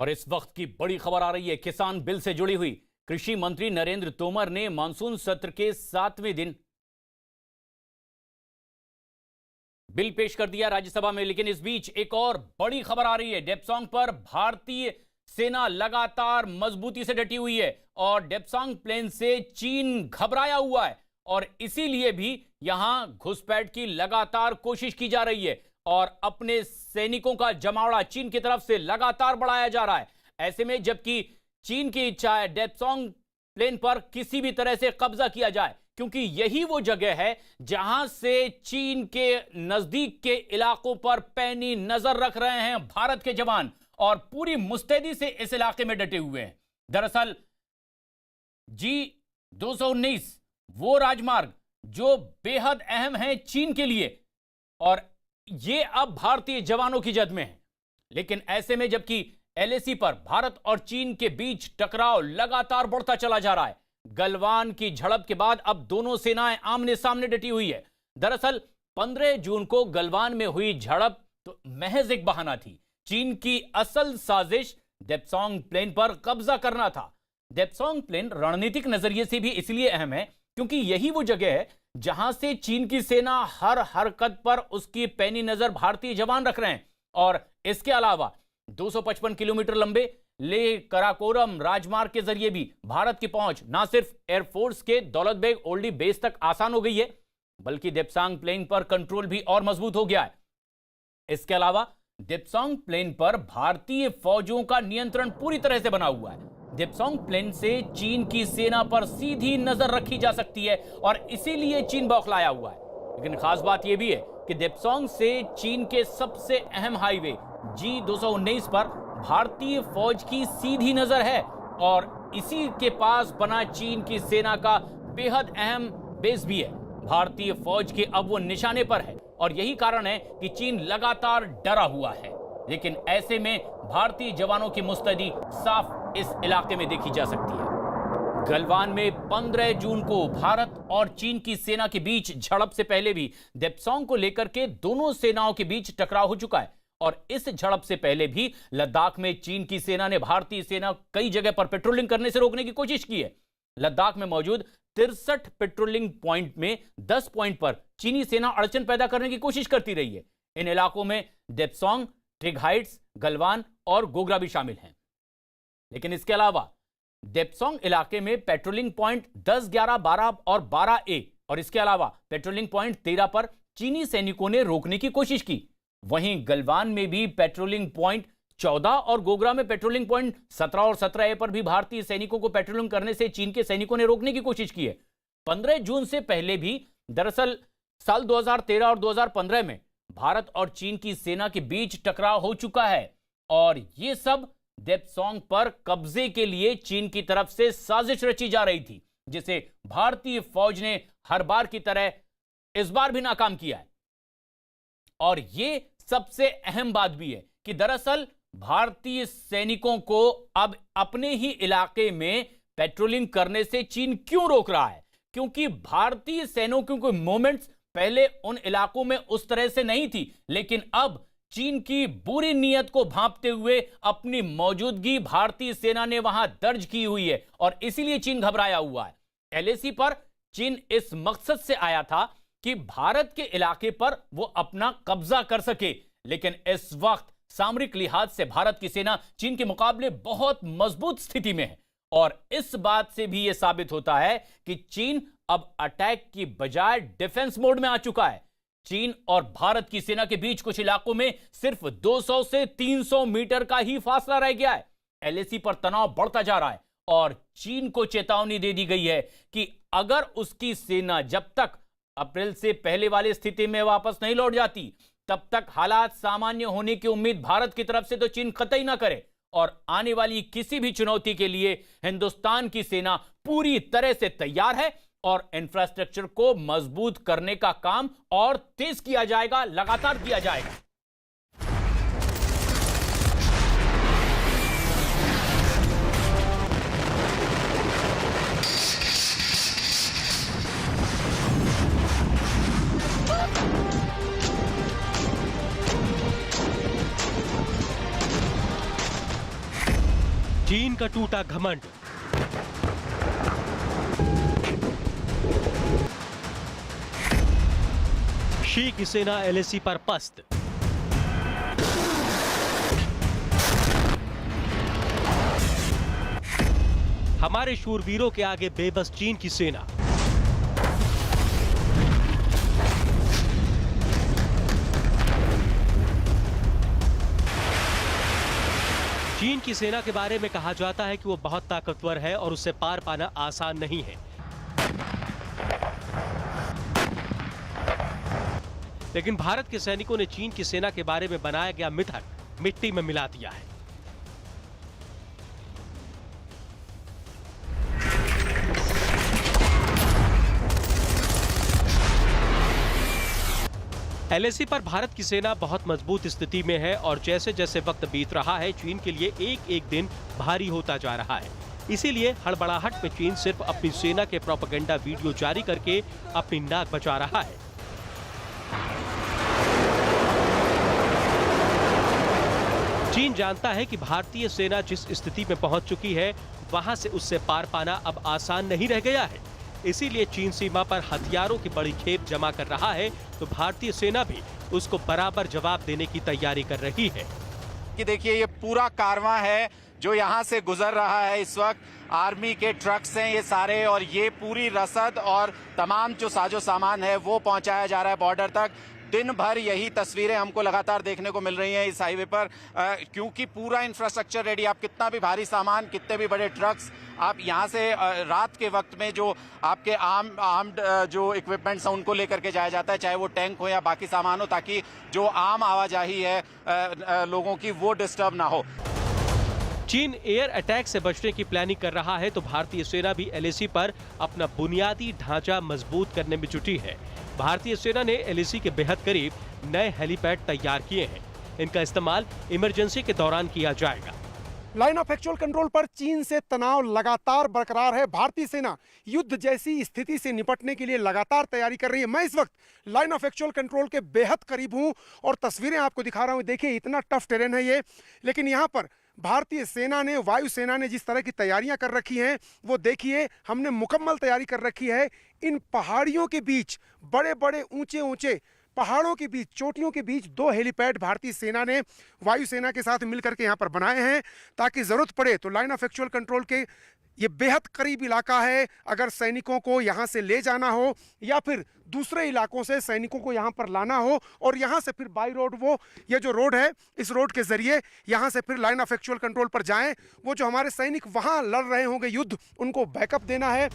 और इस वक्त की बड़ी खबर आ रही है किसान बिल से जुड़ी हुई। कृषि मंत्री नरेंद्र तोमर ने मानसून सत्र के 7वें दिन बिल पेश कर दिया राज्यसभा में, लेकिन इस बीच एक और बड़ी खबर आ रही है। डेप्सांग पर भारतीय सेना लगातार मजबूती से डटी हुई है और डेप्सांग प्लेन से चीन घबराया हुआ है और इसीलिए भी यहां घुसपैठ की लगातार कोशिश की जा रही है और अपने सैनिकों का जमावड़ा चीन की तरफ से लगातार बढ़ाया जा रहा है। ऐसे में जबकि चीन की इच्छा है डेप्सांग प्लेन पर किसी भी तरह से कब्जा किया जाए, क्योंकि यही वो जगह है जहां से चीन के नजदीक के इलाकों पर पैनी नजर रख रहे हैं भारत के जवान और पूरी मुस्तैदी से इस इलाके में डटे हुए हैं। दरअसल G-219 वो राजमार्ग जो बेहद अहम है चीन के लिए और ये अब भारतीय जवानों की जद में है। लेकिन ऐसे में जबकि LAC पर भारत और चीन के बीच टकराव लगातार बढ़ता चला जा रहा है, गलवान की झड़प के बाद अब दोनों सेनाएं आमने सामने डटी हुई है। दरअसल 15 जून को गलवान में हुई झड़प तो महज एक बहाना थी। चीन की असल साजिश डेप्सांग प्लेन पर कब्जा करना था। डेप्सांग प्लेन रणनीतिक नजरिए से भी इसलिए अहम है क्योंकि यही वो जगह है जहां से चीन की सेना हर हरकत पर उसकी पैनी नजर भारतीय जवान रख रहे हैं। और इसके अलावा 255 किलोमीटर लंबे लेह कराकोरम राजमार्ग के जरिए भी भारत की पहुंच न सिर्फ एयरफोर्स के दौलत बेग ओल्डी बेस तक आसान हो गई है, बल्कि डेप्सांग प्लेन पर कंट्रोल भी और मजबूत हो गया है। इसके अलावा डेप्सांग प्लेन पर भारतीय फौजों का नियंत्रण पूरी तरह से बना हुआ है। डेप्सांग प्लेन से चीन की सेना पर सीधी नजर रखी जा सकती है और इसीलिए चीन बौखलाया हुआ है। लेकिन खास बात यह भी है कि डेप्सांग से चीन के सबसे अहम हाईवे G-219 पर भारतीय फौज की सीधी नजर है और इसी के पास बना चीन की सेना का बेहद अहम बेस भी है। भारतीय फौज के अब वो निशाने पर है और यही कारण है कि चीन लगातार डरा हुआ है। लेकिन ऐसे में भारतीय जवानों की मुस्तैदी साफ इस इलाके में देखी जा सकती है। गलवान में 15 जून को भारत और चीन की सेना के बीच झड़प से पहले भी डेप्सांग को लेकर के दोनों सेनाओं के बीच टकराव हो चुका है और इस झड़प से पहले भी लद्दाख में चीन की सेना ने भारतीय सेना कई जगह पर पेट्रोलिंग करने से रोकने की कोशिश की है। लद्दाख में मौजूद 63 पेट्रोलिंग पॉइंट में 10 पॉइंट पर चीनी सेना अड़चन पैदा करने की कोशिश करती रही है। इन इलाकों में डेप्सांग, ट्रिग हाइट्स, गलवान और गोगरा भी शामिल हैं। लेकिन इसके अलावा डेप्सांग इलाके में पेट्रोलिंग पॉइंट 10, 11, 12 और 12A और इसके अलावा पेट्रोलिंग पॉइंट 13 पर चीनी सैनिकों ने रोकने की कोशिश की। वहीं गलवान में भी पेट्रोलिंग पॉइंट 14 और गोगरा में पेट्रोलिंग पॉइंट 17 और 17A पर भी भारतीय सैनिकों को पेट्रोलिंग करने से चीन के सैनिकों ने रोकने की कोशिश की है। 15 जून से पहले भी दरअसल साल 2013 और 2015 में भारत और चीन की सेना के बीच टकराव हो चुका है और यह सब डेप्सांग पर कब्जे के लिए चीन की तरफ से साजिश रची जा रही थी, जिसे भारतीय फौज ने हर बार की तरह इस बार भी नाकाम किया है। और यह सबसे अहम बात भी है कि दरअसल भारतीय सैनिकों को अब अपने ही इलाके में पेट्रोलिंग करने से चीन क्यों रोक रहा है? क्योंकि भारतीय सैनिकों के मूवमेंट्स पहले उन इलाकों में उस तरह से नहीं थी, लेकिन अब चीन की बुरी नीयत को भांपते हुए अपनी मौजूदगी भारतीय सेना ने वहां दर्ज की हुई है और इसीलिए चीन घबराया हुआ है। LAC पर चीन इस मकसद से आया था कि भारत के इलाके पर वो अपना कब्जा कर सके, लेकिन इस वक्त सामरिक लिहाज से भारत की सेना चीन के मुकाबले बहुत मजबूत स्थिति में है और इस बात से भी यह साबित होता है कि चीन अब अटैक की बजाय डिफेंस मोड में आ चुका है। चीन और भारत की सेना के बीच कुछ इलाकों में सिर्फ 200 से 300 मीटर का ही फासला रह गया है। LAC पर तनाव बढ़ता जा रहा है और चीन को चेतावनी दे दी गई है कि अगर उसकी सेना जब तक अप्रैल से पहले वाली स्थिति में वापस नहीं लौट जाती, तब तक हालात सामान्य होने की उम्मीद भारत की तरफ से तो चीन कतई ना करे और आने वाली किसी भी चुनौती के लिए हिंदुस्तान की सेना पूरी तरह से तैयार है और इंफ्रास्ट्रक्चर को मजबूत करने का काम और तेज किया जाएगा, लगातार किया जाएगा। चीन का टूटा घमंड। शी की सेना एलएसी पर पस्त। हमारे शूरवीरों के आगे बेबस चीन की सेना। चीन की सेना के बारे में कहा जाता है कि वो बहुत ताकतवर है और उससे पार पाना आसान नहीं है। लेकिन भारत के सैनिकों ने चीन की सेना के बारे में बनाया गया मिथक मिट्टी में मिला दिया है। एलएसी पर भारत की सेना बहुत मजबूत स्थिति में है और जैसे जैसे वक्त बीत रहा है चीन के लिए एक एक दिन भारी होता जा रहा है। इसीलिए हड़बड़ाहट में चीन सिर्फ अपनी सेना के प्रोपेगेंडा वीडियो जारी करके अपनी नाक बचा रहा है। चीन जानता है कि भारतीय सेना जिस स्थिति में पहुंच चुकी है वहां से उससे पार पाना अब आसान नहीं रह गया है। इसीलिए चीन सीमा पर हथियारों की बड़ी खेप जमा कर रहा है तो भारतीय सेना भी उसको बराबर जवाब देने की तैयारी कर रही है। कि देखिए ये पूरा कारवां है जो यहाँ से गुजर रहा है इस वक्त। आर्मी के ट्रक्स हैं ये सारे और ये पूरी रसद और तमाम जो साजो सामान है वो पहुंचाया जा रहा है बॉर्डर तक। दिन भर यही तस्वीरें हमको लगातार देखने को मिल रही हैं इस हाईवे पर, क्योंकि पूरा इंफ्रास्ट्रक्चर रेडी। आप कितना भी भारी सामान, कितने भी बड़े ट्रक्स आप यहाँ से रात के वक्त में जो आपके आर्म्ड जो इक्विपमेंट्स हैं उनको लेकर के जाया जाता है, चाहे वो टैंक हो या बाकी सामान हो, ताकि जो आम आवाजाही है लोगों की वो डिस्टर्ब ना हो। चीन एयर अटैक से बचने की प्लानिंग कर रहा है तो भारतीय सेना भी एलएसी पर अपना बुनियादी ढांचा मजबूत करने में जुटी है। भारतीय सेना ने एलएसी के बेहद करीब नए हेलीपैड तैयार किए हैं। इनका इस्तेमाल इमरजेंसी के दौरान किया जाएगा। लाइन ऑफ एक्चुअल कंट्रोल पर चीन से तनाव लगातार बरकरार है। भारतीय सेना युद्ध जैसी स्थिति से निपटने के लिए लगातार तैयारी कर रही है। मैं इस वक्त लाइन ऑफ एक्चुअल कंट्रोल के बेहद करीब हूं और तस्वीरें आपको दिखा रहा हूं। देखिए इतना टफ टेरेन है ये, लेकिन यहां पर भारतीय सेना ने, वायुसेना ने जिस तरह की तैयारियां कर रखी हैं वो देखिए। हमने मुकम्मल तैयारी कर रखी है। इन पहाड़ियों के बीच, बड़े बड़े ऊंचे ऊंचे पहाड़ों के बीच, चोटियों के बीच 2 हेलीपैड भारतीय सेना ने वायुसेना के साथ मिलकर के यहाँ पर बनाए हैं, ताकि जरूरत पड़े तो लाइन ऑफ एक्चुअल कंट्रोल के ये बेहद करीब इलाका है। अगर सैनिकों को यहाँ से ले जाना हो या फिर दूसरे इलाकों से सैनिकों को यहाँ पर लाना हो और यहाँ से फिर बाई रोड, वो ये जो रोड है इस रोड के जरिए यहाँ से फिर लाइन ऑफ एक्चुअल कंट्रोल पर जाएं। वो जो हमारे सैनिक वहाँ लड़ रहे होंगे युद्ध, उनको बैकअप देना है।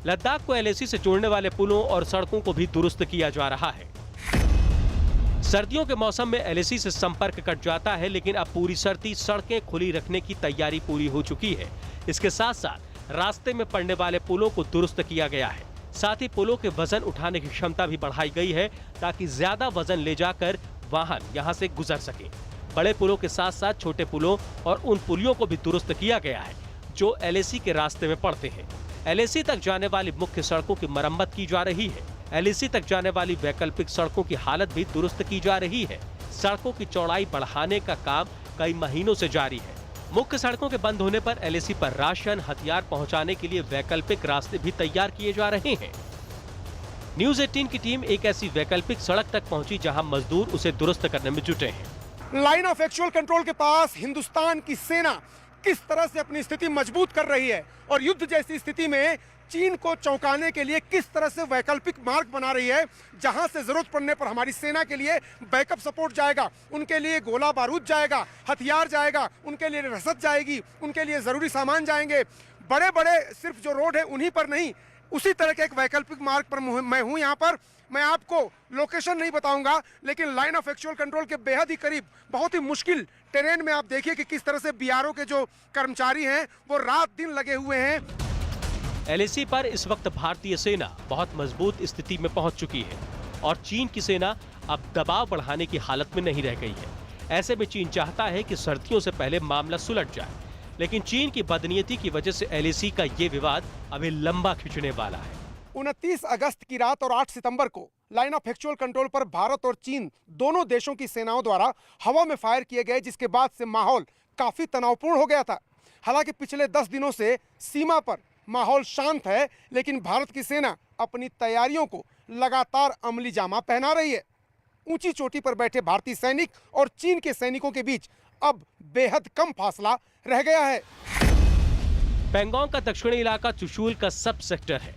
लद्दाख को एलएसी से जोड़ने वाले पुलों और सड़कों को भी दुरुस्त किया जा रहा है। सर्दियों के मौसम में एलएसी से संपर्क कट जाता है, लेकिन अब पूरी सर्दी सड़कें खुली रखने की तैयारी पूरी हो चुकी है। इसके साथ साथ रास्ते में पड़ने वाले पुलों को दुरुस्त किया गया है। साथ ही पुलों के वजन उठाने की क्षमता भी बढ़ाई गई है ताकि ज्यादा वजन ले जाकर वाहन यहां से गुजर सके। बड़े पुलों के साथ साथ छोटे पुलों और उन पुलियों को भी दुरुस्त किया गया है जो एलएसी के रास्ते में पड़ते हैं। एलएसी तक जाने वाली मुख्य सड़कों की मरम्मत की जा रही है। एलएसी तक जाने वाली वैकल्पिक सड़कों की हालत भी दुरुस्त की जा रही है। सड़कों की चौड़ाई बढ़ाने का काम कई महीनों से जारी है। मुख्य सड़कों के बंद होने पर एलएसी पर राशन, हथियार पहुंचाने के लिए वैकल्पिक रास्ते भी तैयार किए जा रहे हैं। न्यूज़ 18 की टीम एक ऐसी वैकल्पिक सड़क तक पहुंची जहां मजदूर उसे दुरुस्त करने में जुटे हैं। लाइन ऑफ एक्चुअल कंट्रोल के पास हिंदुस्तान की सेना किस तरह से अपनी स्थिति मजबूत कर रही है और युद्ध जैसी स्थिति में चीन को चौंकाने के लिए किस तरह से वैकल्पिक मार्ग बना रही है, जहां से जरूरत पड़ने पर हमारी सेना के लिए बैकअप सपोर्ट जाएगा, उनके लिए गोला बारूद जाएगा, हथियार जाएगा, उनके लिए रसद जाएगी, उनके लिए जरूरी सामान जाएंगे। बड़े बड़े सिर्फ जो रोड है उन्हीं पर नहीं, उसी तरह के एक वैकल्पिक मार्ग पर मैं हूं यहाँ पर। मैं आपको लोकेशन नहीं बताऊंगा, लेकिन लाइन ऑफ एक्चुअल कंट्रोल के बेहद ही करीब, बहुत ही मुश्किल टेरेन में आप देखिए कि किस तरह से बीआरओ के जो कर्मचारी हैं वो रात दिन लगे हुए हैं। एलएसी पर इस वक्त भारतीय सेना बहुत मजबूत स्थिति में पहुंच चुकी है और चीन की सेना अब दबाव बढ़ाने की हालत में नहीं रह गई है। ऐसे में चीन चाहता है कि सर्दियों से पहले मामला सुलझ जाए, लेकिन चीन की बदनीयती की वजह से एलएसी का ये विवाद अभी लंबा खिंचने वाला है। 29 अगस्त की रात और 8 सितंबर को लाइन ऑफ एक्चुअल कंट्रोल पर भारत और चीन दोनों देशों की सेनाओं द्वारा हवा में फायर किए गए, जिसके बाद से माहौल काफी तनावपूर्ण हो गया था। हालांकि पिछले 10 दिनों से सीमा पर माहौल शांत है, लेकिन भारत की सेना अपनी तैयारियों को लगातार अमली जामा पहना रही है। ऊंची चोटी पर बैठे भारतीय सैनिक और चीन के सैनिकों के बीच अब बेहद कम फासला रह गया है। पैंगोंग का दक्षिणी इलाका चुशूल का सब सेक्टर है।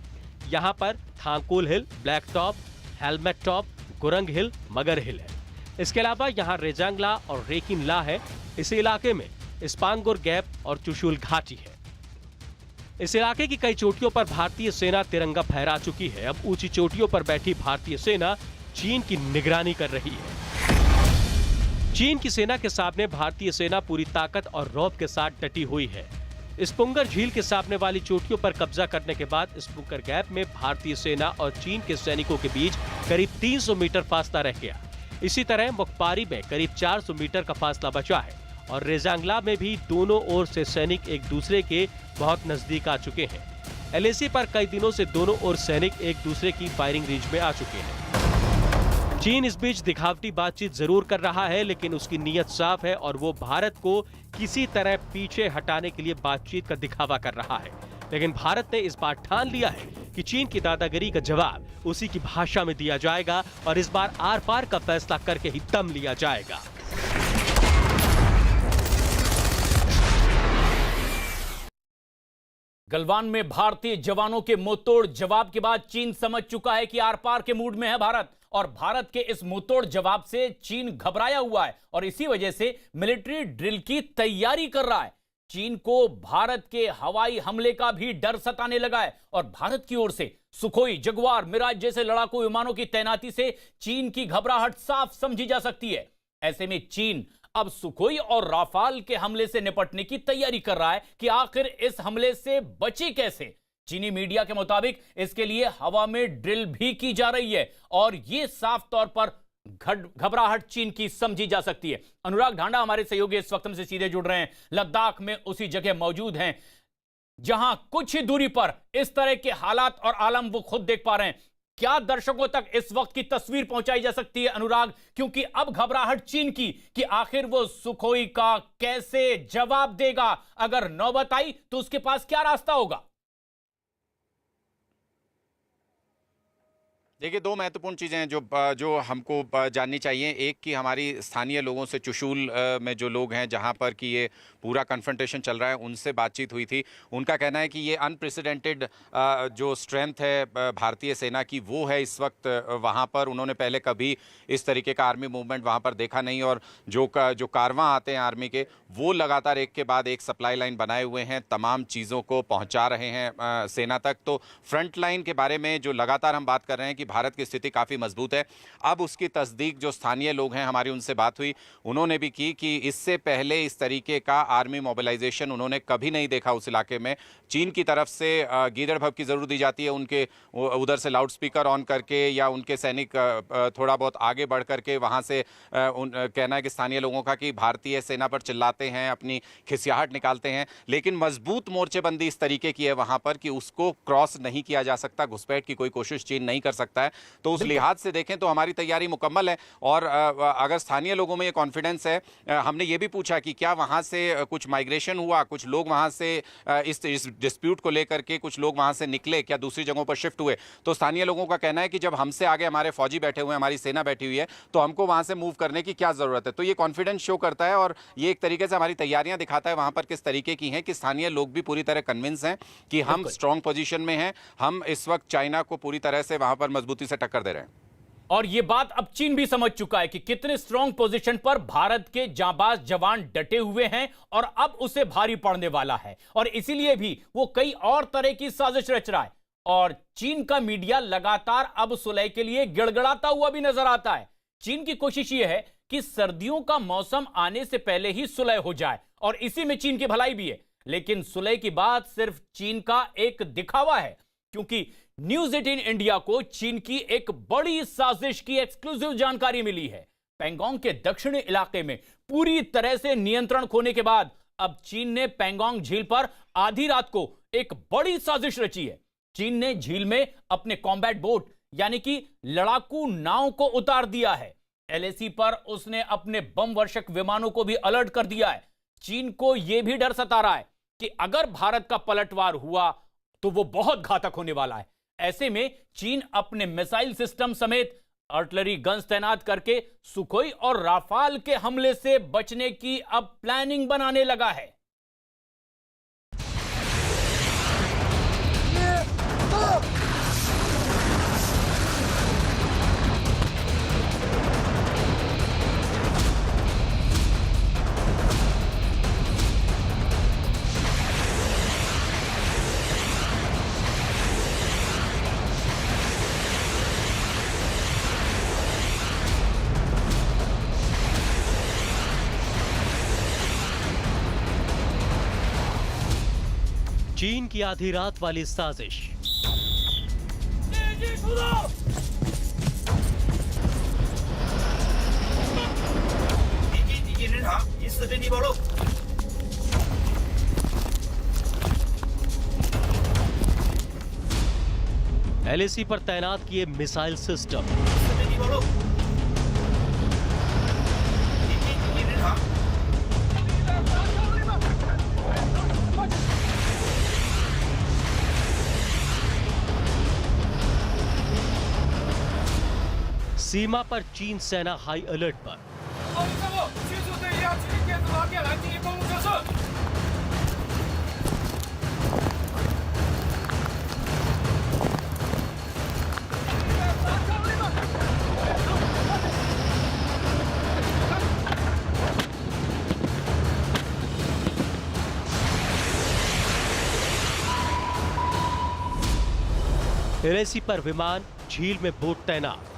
यहाँ पर Thangkul hill, black top, helmet top, Gurung hill, Magar hill है। इसके अलावा यहाँ रेजांगला और रेकिन ला है। इस इलाके में स्पांगुर गैप और चुशूल घाटी है। इस इलाके की कई चोटियों पर भारतीय सेना तिरंगा फहरा चुकी है। अब ऊंची चोटियों पर बैठी भारतीय सेना चीन की निगरानी कर रही है। चीन की सेना के सामने भारतीय सेना पूरी ताकत और रौब के साथ डटी हुई है। स्पुंगर झील के सामने वाली चोटियों पर कब्जा करने के बाद स्पुंगर गैप में भारतीय सेना और चीन के सैनिकों के बीच करीब 300 मीटर फासला रह गया। इसी तरह मुखपारी में करीब 400 मीटर का फासला बचा है और रेजांगला में भी दोनों ओर से सैनिक एक दूसरे के बहुत नजदीक आ चुके हैं। एलएसी पर कई दिनों से दोनों ओर सैनिक एक दूसरे की फायरिंग रेंज में आ चुके हैं। चीन इस बीच दिखावटी बातचीत जरूर कर रहा है, लेकिन उसकी नीयत साफ है और वो भारत को किसी तरह पीछे हटाने के लिए बातचीत का दिखावा कर रहा है। लेकिन भारत ने इस बार ठान लिया है कि चीन की दादागिरी का जवाब उसी की भाषा में दिया जाएगा और इस बार आर पार का फैसला करके ही दम लिया जाएगा। गलवान में भारतीय जवानों के मुंहतोड़ जवाब के बाद चीन समझ चुका है कि आर पार के मूड में है भारत, और भारत के इस मुंहतोड़ जवाब से चीन घबराया हुआ है और इसी वजह से मिलिट्री ड्रिल की तैयारी कर रहा है। चीन को भारत के हवाई हमले का भी डर सताने लगा है और भारत की ओर से सुखोई, जगुआर, मिराज जैसे लड़ाकू विमानों की तैनाती से चीन की घबराहट साफ समझी जा सकती है। ऐसे में चीन अब सुखोई और राफाल के हमले से निपटने की तैयारी कर रहा है कि आखिर इस हमले से बचे कैसे। चीनी मीडिया के मुताबिक इसके लिए हवा में ड्रिल भी की जा रही है और यह साफ तौर पर घबराहट चीन की समझी जा सकती है। अनुराग ढांडा हमारे सहयोगी इस वक्त हमसे सीधे जुड़ रहे हैं, लद्दाख में उसी जगह मौजूद हैं जहां कुछ ही दूरी पर इस तरह के हालात और आलम वो खुद देख पा रहे हैं। क्या दर्शकों तक इस वक्त की तस्वीर पहुंचाई जा सकती है अनुराग, क्योंकि अब घबराहट चीन की कि आखिर वो सुखोई का कैसे जवाब देगा, अगर नौबत आई तो उसके पास क्या रास्ता होगा? देखिए, दो महत्वपूर्ण चीज़ें हैं जो हमको जाननी चाहिए। एक कि हमारी स्थानीय लोगों से चुशूल में जो लोग हैं जहां पर कि ये पूरा कन्फ्रंटेशन चल रहा है, उनसे बातचीत हुई थी। उनका कहना है कि ये अनप्रेसिडेंटेड जो स्ट्रेंथ है भारतीय सेना की, वो है इस वक्त वहां पर। उन्होंने पहले कभी इस तरीके का आर्मी मूवमेंट वहां पर देखा नहीं और जो कारवां आते हैं आर्मी के, वो लगातार एक के बाद एक सप्लाई लाइन बनाए हुए हैं, तमाम चीज़ों को पहुँचा रहे हैं सेना तक। तो फ्रंट लाइन के बारे में जो लगातार हम बात कर रहे हैं कि भारत की स्थिति काफ़ी मजबूत है, अब उसकी तस्दीक जो स्थानीय लोग हैं, हमारी उनसे बात हुई, उन्होंने भी की कि इससे पहले इस तरीके का आर्मी मोबिलाइजेशन उन्होंने कभी नहीं देखा उस इलाके में। चीन की तरफ से गीदड़ भब की ज़रूर दी जाती है, उनके उधर से लाउड स्पीकर ऑन करके या उनके सैनिक थोड़ा बहुत आगे बढ़ करके वहाँ से कहना है कि स्थानीय लोगों का कि भारतीय सेना पर चिल्लाते हैं, अपनी खिसियाहट निकालते हैं, लेकिन मजबूत मोर्चेबंदी इस तरीके की है वहाँ पर कि उसको क्रॉस नहीं किया जा सकता। घुसपैठ की कोई कोशिश चीन नहीं कर सकता है। तो उस लिहाज से देखें तो हमारी तैयारी मुकम्मल है और अगर स्थानीय लोगों में ये कॉन्फिडेंस है, हमने ये भी पूछा कि क्या वहाँ से कुछ माइग्रेशन हुआ, कुछ लोग वहाँ से इस डिस्प्यूट को लेकर के कुछ लोग वहाँ से निकले, क्या दूसरी जगहों पर शिफ्ट हुए? तो स्थानीय लोगों का कहना है कि जब हमसे आगे हमारे फौजी बैठे हुए हैं, हमारी सेना बैठी हुई है, तो हमको वहाँ से मूव करने की क्या ज़रूरत है? तो ये कॉन्फिडेंस शो करता है और ये एक तरीके से हमारी तैयारियाँ दिखाता है वहाँ पर किस तरीके की हैं कि स्थानीय लोग भी पूरी तरह कन्विंस हैं कि हम स्ट्रॉन्ग पोजीशन में हैं, हम इस वक्त चाइना को पूरी तरह से वहाँ पर मजबूती से टक्कर दे रहे हैं। और यह बात अब चीन भी समझ चुका है कि कितने स्ट्रॉन्ग पोजीशन पर भारत के जांबाज जवान डटे हुए हैं और अब उसे भारी पड़ने वाला है और इसीलिए भी वो कई और तरह की साजिश रच रहा है। और चीन का मीडिया लगातार अब सुलह के लिए गिड़गिड़ाता हुआ भी नजर आता है। चीन की कोशिश यह है कि सर्दियों का मौसम आने से पहले ही सुलह हो जाए और इसी में चीन की भलाई भी है। लेकिन सुलह की बात सिर्फ चीन का एक दिखावा है, क्योंकि न्यूज 18 इंडिया को चीन की एक बड़ी साजिश की एक्सक्लूसिव जानकारी मिली है। पैंगोंग के दक्षिणी इलाके में पूरी तरह से नियंत्रण खोने के बाद अब चीन ने पैंगोंग झील पर आधी रात को एक बड़ी साजिश रची है। चीन ने झील में अपने कॉम्बैट बोट यानी कि लड़ाकू नाव को उतार दिया है। एलएसी पर उसने अपने बम वर्षक विमानों को भी अलर्ट कर दिया है। चीन को यह भी डर सता रहा है कि अगर भारत का पलटवार हुआ तो वो बहुत घातक होने वाला है। ऐसे में चीन अपने मिसाइल सिस्टम समेत आर्टिलरी गन्स तैनात करके सुखोई और राफाल के हमले से बचने की अब प्लानिंग बनाने लगा है। चीन की आधी रात वाली साजिश। एलएसी पर तैनात किए मिसाइल सिस्टम। सीमा पर चीन सेना हाई अलर्ट पर। एलएसी पर विमान, झील में बोट तैनात।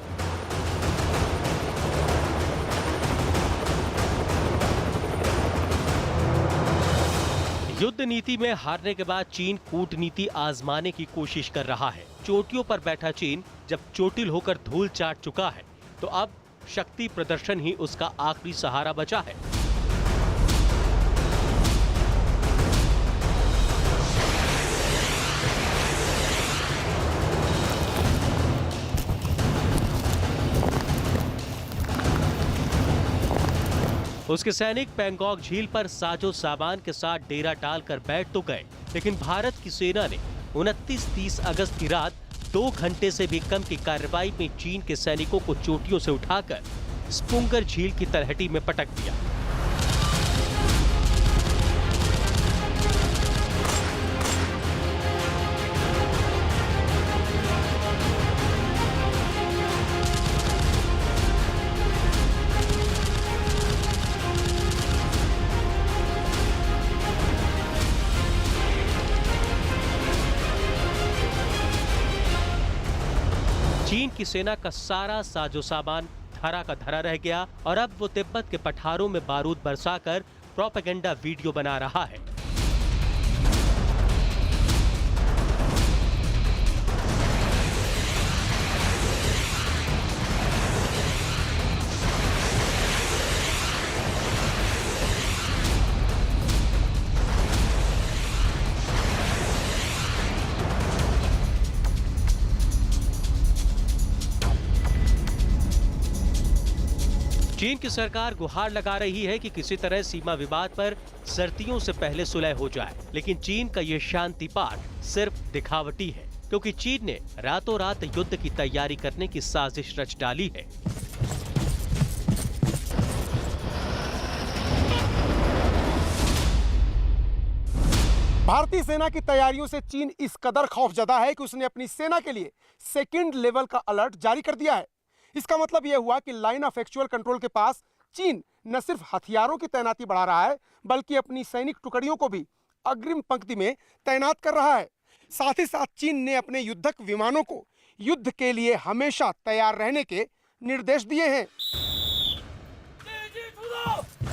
युद्ध नीति में हारने के बाद चीन कूटनीति आजमाने की कोशिश कर रहा है। चोटियों पर बैठा चीन जब चोटिल होकर धूल चाट चुका है तो अब शक्ति प्रदर्शन ही उसका आखिरी सहारा बचा है। उसके सैनिक पैंगोंग झील पर साजो सामान के साथ डेरा डालकर बैठ तो गए, लेकिन भारत की सेना ने 29-30 अगस्त की रात 2 घंटे से भी कम की कार्रवाई में चीन के सैनिकों को चोटियों से उठाकर स्पुंगर झील की तलहटी में पटक दिया। चीन की सेना का सारा साजो सामान धरा का धरा रह गया और अब वो तिब्बत के पठारों में बारूद बरसाकर प्रोपेगेंडा वीडियो बना रहा है। चीन की सरकार गुहार लगा रही है कि किसी तरह सीमा विवाद पर सर्दियों से पहले सुलह हो जाए, लेकिन चीन का ये शांति पाठ सिर्फ दिखावटी है, क्योंकि चीन ने रातों रात युद्ध की तैयारी करने की साजिश रच डाली है। भारतीय सेना की तैयारियों से चीन इस कदर खौफजदा है कि उसने अपनी सेना के लिए सेकंड लेवल का अलर्ट जारी कर दिया है। इसका मतलब यह हुआ कि लाइन ऑफ एक्चुअल कंट्रोल के पास चीन न सिर्फ हथियारों की तैनाती बढ़ा रहा है, बल्कि अपनी सैनिक टुकड़ियों को भी अग्रिम पंक्ति में तैनात कर रहा है। साथ ही साथ चीन ने अपने युद्धक विमानों को युद्ध के लिए हमेशा तैयार रहने के निर्देश दिए हैं।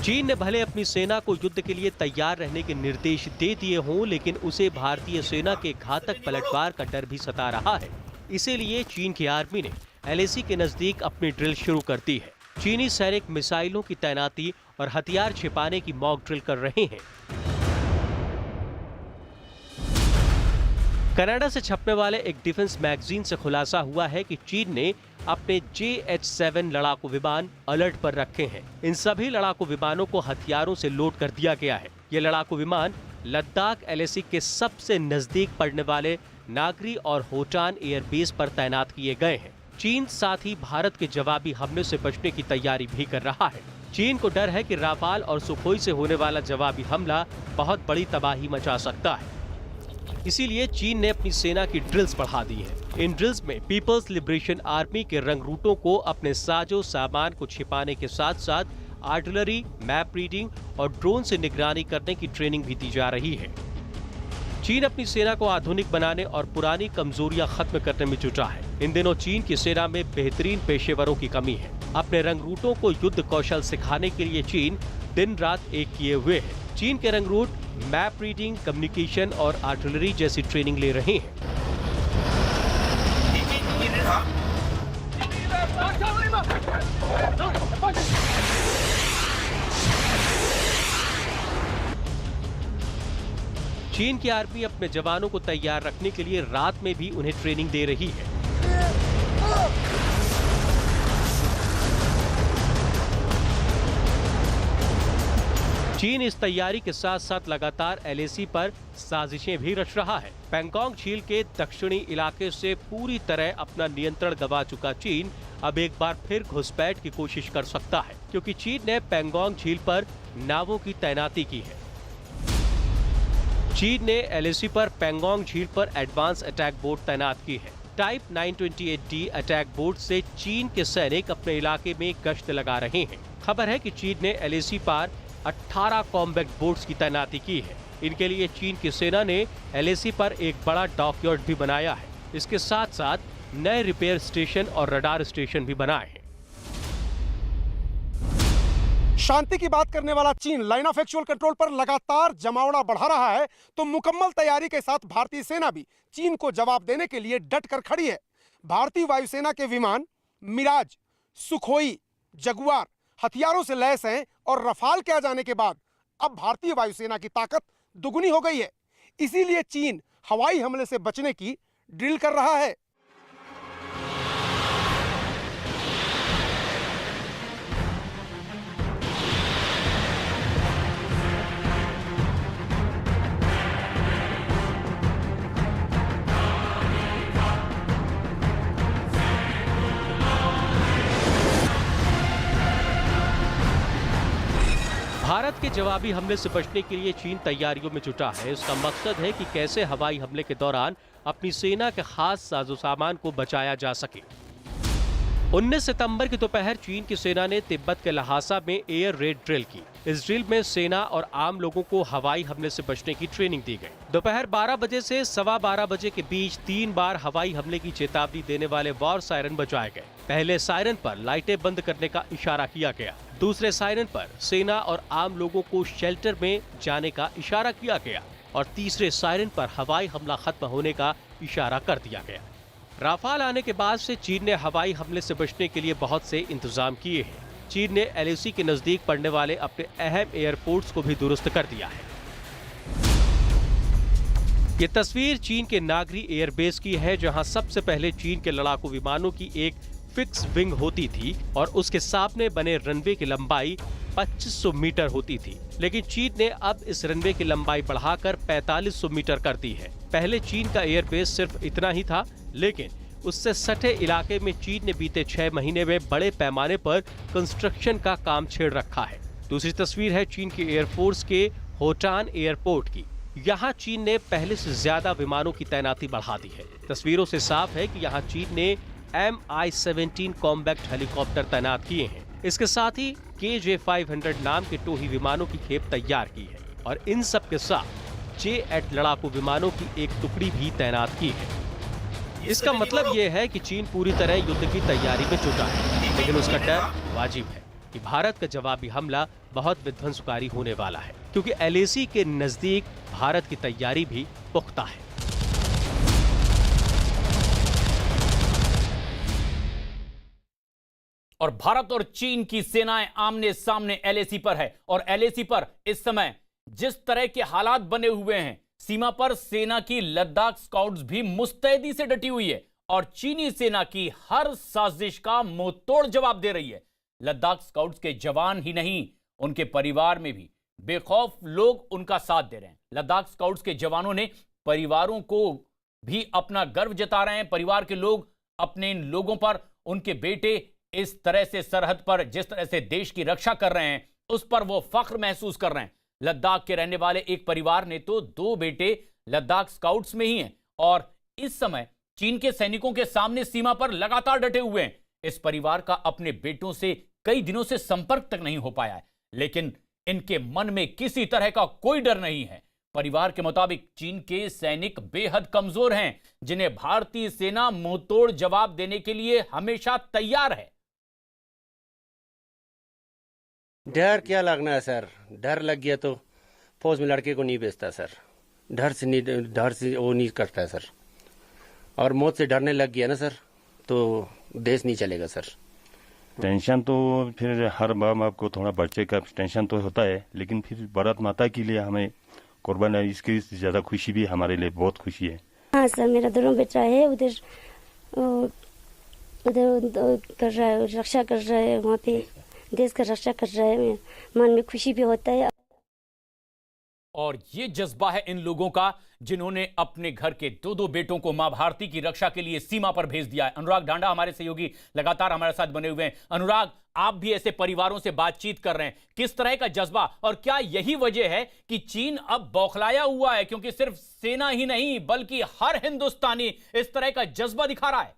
चीन ने भले अपनी सेना को युद्ध के लिए तैयार रहने के निर्देश दे दिए हों, लेकिन उसे भारतीय सेना के घातक पलटवार का डर भी सता रहा है। इसीलिए चीन की आर्मी ने एलएसी के नजदीक अपनी ड्रिल शुरू कर दी है। चीनी सैनिक मिसाइलों की तैनाती और हथियार छिपाने की मॉक ड्रिल कर रहे हैं। कनाडा से छपने वाले एक डिफेंस मैगजीन से खुलासा हुआ है कि चीन ने अपने JH-7 लड़ाकू विमान अलर्ट पर रखे हैं। इन सभी लड़ाकू विमानों को हथियारों से लोड कर दिया गया है। ये लड़ाकू विमान लद्दाख एलएसी के सबसे नजदीक पड़ने वाले नागरी और होटान एयरबेस पर तैनात किए गए हैं। चीन साथ ही भारत के जवाबी हमले से बचने की तैयारी भी कर रहा है। चीन को डर है कि राफाल और सुखोई से होने वाला जवाबी हमला बहुत बड़ी तबाही मचा सकता है। इसीलिए चीन ने अपनी सेना की ड्रिल्स बढ़ा दी है। इन ड्रिल्स में पीपल्स लिबरेशन आर्मी के रंगरूटों को अपने साजो सामान को छिपाने के साथ साथ आर्टिलरी, मैप रीडिंग और ड्रोन से निगरानी करने की ट्रेनिंग भी दी जा रही है। चीन अपनी सेना को आधुनिक बनाने और पुरानी कमजोरियां खत्म करने में जुटा है। इन दिनों चीन की सेना में बेहतरीन पेशेवरों की कमी है। अपने रंगरूटों को युद्ध कौशल सिखाने के लिए चीन दिन रात एक किए हुए है। चीन के रंगरूट मैप रीडिंग, कम्युनिकेशन और आर्टिलरी जैसी ट्रेनिंग ले रहे हैं। चीन की आर्मी अपने जवानों को तैयार रखने के लिए रात में भी उन्हें ट्रेनिंग दे रही है। चीन इस तैयारी के साथ साथ लगातार एलएसी पर साजिशें भी रच रहा है। पैंगोंग झील के दक्षिणी इलाके से पूरी तरह अपना नियंत्रण गंवा चुका चीन अब एक बार फिर घुसपैठ की कोशिश कर सकता है, क्योंकि चीन ने पैंगोंग झील पर नावों की तैनाती की है। चीन ने एलएसी पर पैंगोंग झील पर एडवांस अटैक बोट तैनात की है। टाइप 928D अटैक बोट से चीन के सैनिक अपने इलाके में गश्त लगा रहे हैं। खबर है कि चीन ने एलएसी पर 18 कॉम्बैक्ट बोट्स की तैनाती की है। इनके लिए चीन की सेना ने एलएसी पर एक बड़ा डॉकयार्ड भी बनाया है। इसके साथ साथ नए रिपेयर स्टेशन और रडार स्टेशन भी बनाए हैं। शांति की बात करने वाला चीन लाइन ऑफ एक्चुअल कंट्रोल पर लगातार जमावड़ा बढ़ा रहा है, तो मुकम्मल तैयारी के साथ भारतीय सेना भी चीन को जवाब देने के लिए डट कर खड़ी है। भारतीय वायुसेना के विमान मिराज, सुखोई, जगुआर हथियारों से लैस हैं और रफाल के आ जाने के बाद अब भारतीय वायुसेना की ताकत दुगुनी हो गई है। इसीलिए चीन हवाई हमले से बचने की ड्रिल कर रहा है। भारत के जवाबी हमले से बचने के लिए चीन तैयारियों में जुटा है। इसका मकसद है कि कैसे हवाई हमले के दौरान अपनी सेना के खास साजो सामान को बचाया जा सके। 19 सितंबर की दोपहर चीन की सेना ने तिब्बत के लहासा में एयर रेड ड्रिल की। इस ड्रिल में सेना और आम लोगों को हवाई हमले से बचने की ट्रेनिंग दी गई। दोपहर 12 बजे से 12:15 बजे के बीच 3 बार हवाई हमले की चेतावनी देने वाले वॉर सायरन बजाए गए। पहले सायरन पर लाइटें बंद करने का इशारा किया गया। दूसरे सायरन पर सेना और आम लोगों को शेल्टर में जाने का इशारा किया गया और तीसरे सायरन पर हवाई हमला खत्म होने का इशारा कर दिया गया। राफाल आने के बाद से चीन ने हवाई हमले से बचने के लिए बहुत से इंतजाम किए हैं। चीन ने एलएसी के नजदीक पड़ने वाले अपने अहम एयरपोर्ट्स को भी दुरुस्त कर दिया है। ये तस्वीर चीन के नागरी एयरबेस की है, जहां सबसे पहले चीन के लड़ाकू विमानों की एक फिक्स विंग होती थी और उसके सामने बने रनवे की लंबाई 2500 मीटर होती थी। लेकिन चीन ने अब इस रनवे की लंबाई बढ़ाकर 4500 मीटर कर दी है। पहले चीन का एयरबेस सिर्फ इतना ही था, लेकिन उससे सटे इलाके में चीन ने बीते 6 महीने में बड़े पैमाने पर कंस्ट्रक्शन का काम छेड़ रखा है। दूसरी तस्वीर है चीन की एयरफोर्स के होटान एयरपोर्ट की। यहाँ चीन ने पहले से ज्यादा विमानों की तैनाती बढ़ा दी है। तस्वीरों से साफ है कि यहाँ चीन ने Mi-17 कॉम्बैक्ट हेलीकॉप्टर तैनात किए हैं। इसके साथ ही KJ-500 नाम के टोही विमानों की खेप तैयार की है और इन सब के साथ J-8 लड़ाकू विमानों की एक टुकड़ी भी तैनात की है। इसका मतलब ये है कि चीन पूरी तरह युद्ध की तैयारी में जुटा है, लेकिन उसका डर वाजिब है कि भारत का जवाबी हमला बहुत विध्वंसकारी होने वाला है, क्योंकि एलएसी के नजदीक भारत की तैयारी भी पुख्ता है। और भारत और चीन की सेनाएं आमने सामने एलएसी पर है और एलएसी पर इस समय जिस तरह के हालात बने हुए हैं, सीमा पर सेना की लद्दाख स्काउट्स भी मुस्तैदी से डटी हुई है और चीनी सेना की हर साजिश का मुंहतोड़ जवाब दे रही है। लद्दाख स्काउट्स के जवान ही नहीं, उनके परिवार में भी बेखौफ लोग उनका साथ दे रहे हैं। लद्दाख स्काउट्स के जवानों ने परिवारों को भी अपना गर्व जता रहे हैं। परिवार के लोग अपने इन लोगों पर, उनके बेटे इस तरह से सरहद पर जिस तरह से देश की रक्षा कर रहे हैं, उस पर वो फख्र महसूस कर रहे हैं। लद्दाख के रहने वाले एक परिवार ने तो 2 बेटे लद्दाख स्काउट्स में ही हैं और इस समय चीन के सैनिकों के सामने सीमा पर लगातार डटे हुए हैं। इस परिवार का अपने बेटों से कई दिनों से संपर्क तक नहीं हो पाया है, लेकिन इनके मन में किसी तरह का कोई डर नहीं है। परिवार के मुताबिक चीन के सैनिक बेहद कमजोर हैं, जिन्हें भारतीय सेना मुंहतोड़ जवाब देने के लिए हमेशा तैयार है। डर क्या लगना है सर, डर लग गया तो फौज में लड़के को नहीं भेजता सर। डर से वो नहीं करता है सर, और मौत से डरने लग गया ना सर तो देश नहीं चलेगा सर। टेंशन तो फिर हर बाप को थोड़ा बच्चे का टेंशन तो होता है, लेकिन फिर भारत माता के लिए हमें कुर्बान है, इसकी ज़्यादा खुशी भी हमारे लिए बहुत खुशी है। हाँ सर, मेरा दोनों बेटा है उधर कर रहा है, रक्षा कर रहा है, वहाँ पे देश का रक्षा कर रहा है। मन में खुशी भी होता है। और ये जज्बा है इन लोगों का जिन्होंने अपने घर के 2 बेटों को मां भारती की रक्षा के लिए सीमा पर भेज दिया है। अनुराग ढांडा हमारे सहयोगी लगातार हमारे साथ बने हुए हैं। अनुराग, आप भी ऐसे परिवारों से बातचीत कर रहे हैं, किस तरह का जज्बा, और क्या यही वजह है कि चीन अब बौखलाया हुआ है, क्योंकि सिर्फ सेना ही नहीं बल्कि हर हिंदुस्तानी इस तरह का जज्बा दिखा रहा है?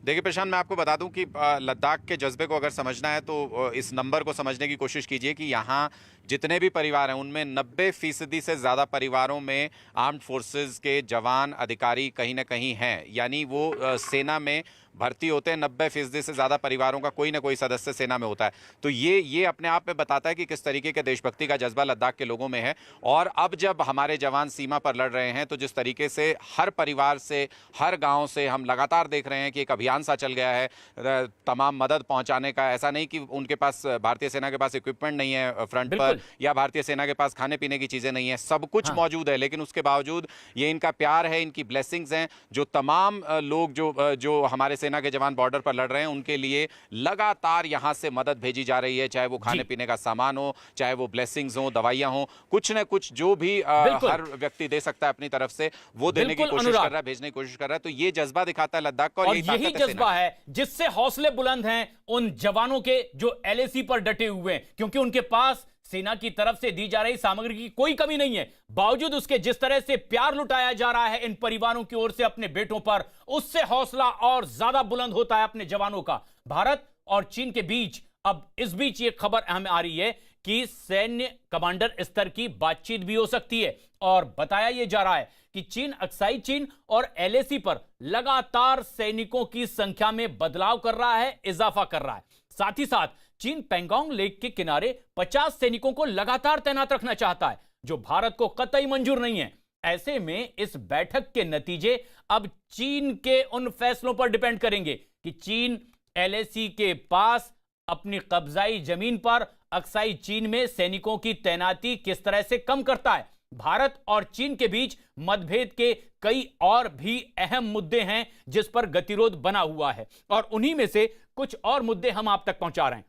देखिए प्रशांत, मैं आपको बता दूं कि लद्दाख के जज्बे को अगर समझना है तो इस नंबर को समझने की कोशिश कीजिए कि यहाँ जितने भी परिवार हैं उनमें 90% से ज़्यादा परिवारों में आर्म्ड फोर्सेस के जवान अधिकारी कहीं ना कहीं हैं, यानी वो सेना में भर्ती होते हैं। 90% से ज़्यादा परिवारों का कोई ना कोई सदस्य सेना में होता है। तो ये अपने आप में बताता है कि किस तरीके के देशभक्ति का जज्बा लद्दाख के लोगों में है। और अब जब हमारे जवान सीमा पर लड़ रहे हैं तो जिस तरीके से हर परिवार से, हर गांव से हम लगातार देख रहे हैं कि एक अभियान सा चल गया है तमाम मदद पहुंचाने का। ऐसा नहीं कि उनके पास, भारतीय सेना के पास इक्विपमेंट नहीं है फ्रंट पर, या भारतीय सेना के पास खाने पीने की चीज़ें नहीं है, सब कुछ मौजूद है, लेकिन उसके बावजूद ये इनका प्यार है, इनकी ब्लेसिंग्स हैं। जो तमाम लोग जो हमारे सेना के जवान बॉर्डर पर लड़ रहे हैं उनके लिए लगातार यहां से मदद भेजी जा रही है, चाहे वो खाने पीने का सामान हो, चाहे वो ब्लेसिंग्स हो, दवाइयां हो, कुछ न कुछ जो भी हर व्यक्ति दे सकता है अपनी तरफ से वो देने की कोशिश कर रहा है, भेजने की कोशिश कर रहा है। तो ये जज्बा दिखाता है लद्दाख का, और यही जज्बा है जिससे हौसले बुलंद हैं उन जवानों के जो LAC पर डटे हुए हैं, क्योंकि उनके पास सेना की तरफ से दी जा रही सामग्री की कोई कमी नहीं है। बावजूद उसके जिस तरह से प्यार लुटाया जा रहा है इन परिवारों की ओर से अपने बेटों पर, उससे हौसला और ज्यादा बुलंद होता है अपने जवानों का। भारत और चीन के बीच अब इस बीच ये खबर अहम आ रही है कि सैन्य कमांडर स्तर की बातचीत भी हो सकती है, और बताया यह जा रहा है कि चीन अक्साई चीन और LAC पर लगातार सैनिकों की संख्या में बदलाव कर रहा है, इजाफा कर रहा है। साथ ही साथ चीन पेंगोंग लेक के किनारे 50 सैनिकों को लगातार तैनात रखना चाहता है, जो भारत को कतई मंजूर नहीं है। ऐसे में इस बैठक के नतीजे अब चीन के उन फैसलों पर डिपेंड करेंगे कि चीन LAC के पास अपनी कब्जाई जमीन पर अक्साई चीन में सैनिकों की तैनाती किस तरह से कम करता है। भारत और चीन के बीच मतभेद के कई और भी अहम मुद्दे हैं जिस पर गतिरोध बना हुआ है, और उन्हीं में से कुछ और मुद्दे हम आप तक पहुंचा रहे हैं।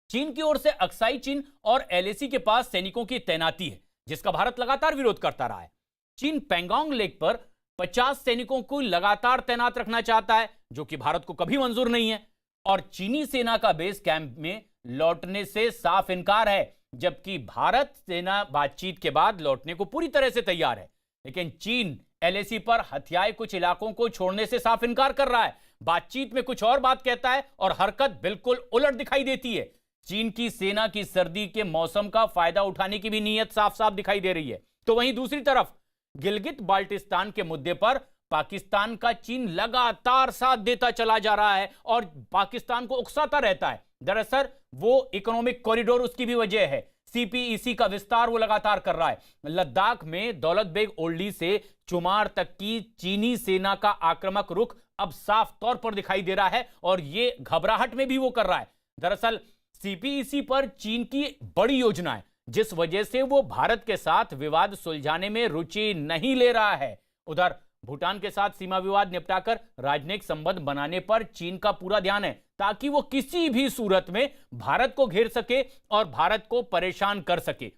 चीन की ओर से अक्साई चीन और LAC के पास सैनिकों की तैनाती है, जिसका भारत लगातार विरोध करता रहा है। चीन पेंगोंग लेक पर 50 सैनिकों को लगातार तैनात रखना चाहता है, जो कि भारत को कभी मंजूर नहीं है, और चीनी सेना का बेस कैंप में लौटने से साफ इनकार है, जबकि भारत सेना बातचीत के बाद लौटने को पूरी तरह से तैयार है। लेकिन चीन LAC पर हथियाए कुछ इलाकों को छोड़ने से साफ इनकार कर रहा है, बातचीत में कुछ और बात कहता है और हरकत बिल्कुल उलट दिखाई देती है। चीन की सेना की सर्दी के मौसम का फायदा उठाने की भी नीयत साफ साफ दिखाई दे रही है। तो वहीं दूसरी तरफ गिलगित बाल्टिस्तान के मुद्दे पर पाकिस्तान का चीन लगातार साथ देता चला जा रहा है और पाकिस्तान को उकसाता रहता है। दरअसल वो इकोनॉमिक कॉरिडोर उसकी भी वजह है, CPEC का विस्तार वो लगातार कर रहा है। लद्दाख में दौलत बेग ओल्डी से चुमार तक की चीनी सेना का आक्रामक रुख अब साफ तौर पर दिखाई दे रहा है, और ये घबराहट में भी वो कर रहा है। दरअसल CPEC पर चीन की बड़ी योजना है, जिस वजह से वो भारत के साथ विवाद सुलझाने में रुचि नहीं ले रहा है। उधर भूटान के साथ सीमा विवाद निपटाकर राजनयिक संबंध बनाने पर चीन का पूरा ध्यान है, ताकि वो किसी भी सूरत में भारत को घेर सके और भारत को परेशान कर सके।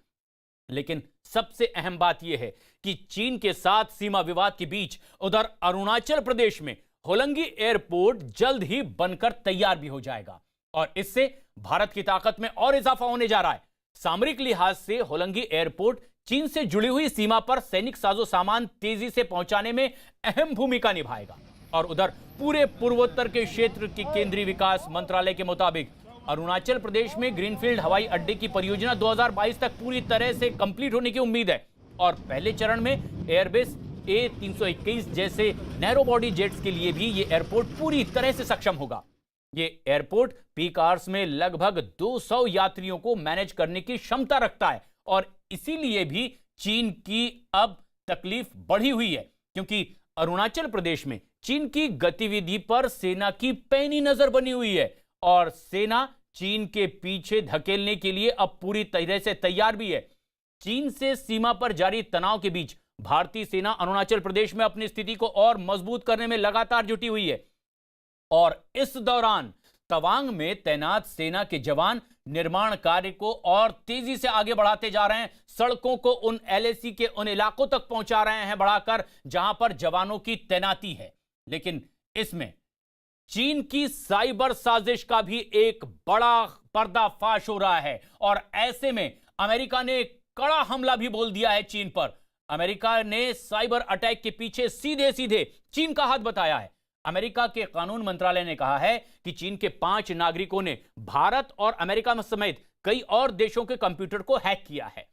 लेकिन सबसे अहम बात यह है कि चीन के साथ सीमा विवाद के बीच उधर अरुणाचल प्रदेश में होलोंगी एयरपोर्ट जल्द ही बनकर तैयार भी हो जाएगा और इससे भारत की ताकत में और इजाफा होने जा रहा है। सामरिक लिहाज से होलोंगी एयरपोर्ट चीन से जुड़ी हुई सीमा पर सैनिक साजो सामान तेजी से पहुंचाने में अहम भूमिका निभाएगा और उधर पूरे पूर्वोत्तर के क्षेत्र के केंद्रीय विकास मंत्रालय के मुताबिक अरुणाचल प्रदेश में ग्रीनफील्ड हवाई अड्डे की परियोजना 2022 तक पूरी तरह से कंप्लीट होने की उम्मीद है और पहले चरण में एयरबेस A321 जैसे नैरो बॉडी जेट्स के लिए भी ये एयरपोर्ट पूरी तरह से सक्षम होगा। ये एयरपोर्ट पीक आवर्स में लगभग 200 यात्रियों को मैनेज करने की क्षमता रखता है और इसीलिए भी चीन की अब तकलीफ बढ़ी हुई है, क्योंकि अरुणाचल प्रदेश में चीन की गतिविधि पर सेना की पैनी नजर बनी हुई है और सेना चीन के पीछे धकेलने के लिए अब पूरी तरह से तैयार भी है। चीन से सीमा पर जारी तनाव के बीच भारतीय सेना अरुणाचल प्रदेश में अपनी स्थिति को और मजबूत करने में लगातार जुटी हुई है और इस दौरान तवांग में तैनात सेना के जवान निर्माण कार्य को और तेजी से आगे बढ़ाते जा रहे हैं। सड़कों को उन LAC के उन इलाकों तक पहुंचा रहे हैं बढ़ाकर जहां पर जवानों की तैनाती है। लेकिन इसमें चीन की साइबर साजिश का भी एक बड़ा पर्दाफाश हो रहा है और ऐसे में अमेरिका ने कड़ा हमला भी बोल दिया है चीन पर। अमेरिका ने साइबर अटैक के पीछे सीधे सीधे चीन का हाथ बताया है। अमेरिका के कानून मंत्रालय ने कहा है कि चीन के 5 नागरिकों ने भारत और अमेरिका समेत कई और देशों के कंप्यूटर को हैक किया है।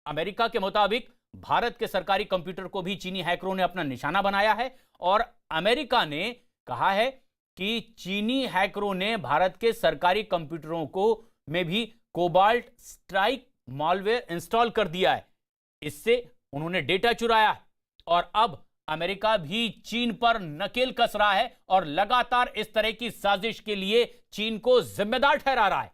अमेरिका के मुताबिक भारत के सरकारी कंप्यूटर को भी चीनी हैकरों ने अपना निशाना बनाया है और अमेरिका ने कहा है कि चीनी हैकरों ने भारत के सरकारी कंप्यूटरों को में भी कोबाल्ट स्ट्राइक मॉलवेयर इंस्टॉल कर दिया है। इससे उन्होंने डेटा चुराया है और अब अमेरिका भी चीन पर नकेल कस रहा है और लगातार इस तरह की साजिश के लिए चीन को जिम्मेदार ठहरा रहा है।